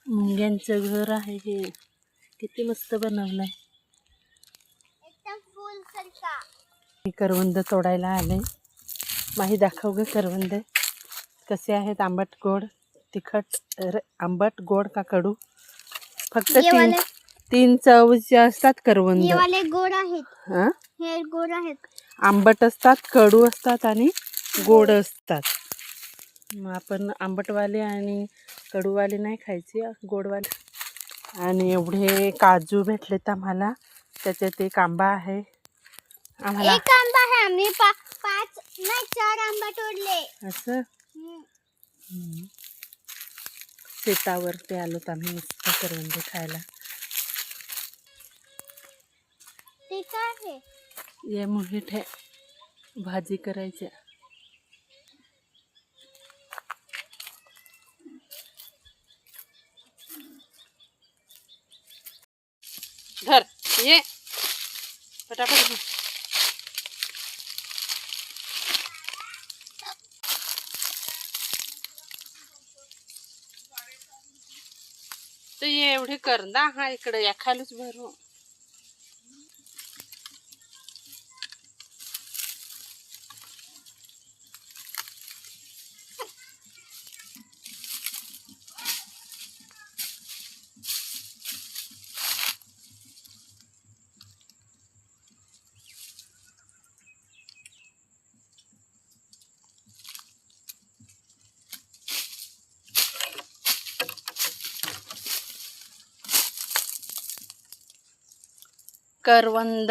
मुंग्यांचं घर आहे हे. किती मस्त बनवलंय. एकदम फुल सारखा. मी करवंद तोडायला आले. माही दाखव ग करवंद कसे आहेत. आंबट गोड तिखट आंबट गोड का कडू. फक्त तीन चवचे असतात करवंद. हे वाले गोड आहेत. हा हे गोड आहेत. आंबट असतात, कडू असतात आणि गोड असतात. मग आपण आंबटवाले आणि कडूवाले नाही खायचे, गोडवाले. आणि एवढे काजू भेटलेत आम्हाला. त्याच्यात एक आंबा आहे आम्हाला. एक आंबा आहे. आम्ही 5 नाही 4 आंबा तोडले. असं शेतावरती आलोत आम्ही मस्त करवंदे खायला. ते काय आहे? ये मोठे भाजी करायची. धर ये पटापट घे. तर ये एवढे करदा हा इकडे या खालीच भरू. करवंद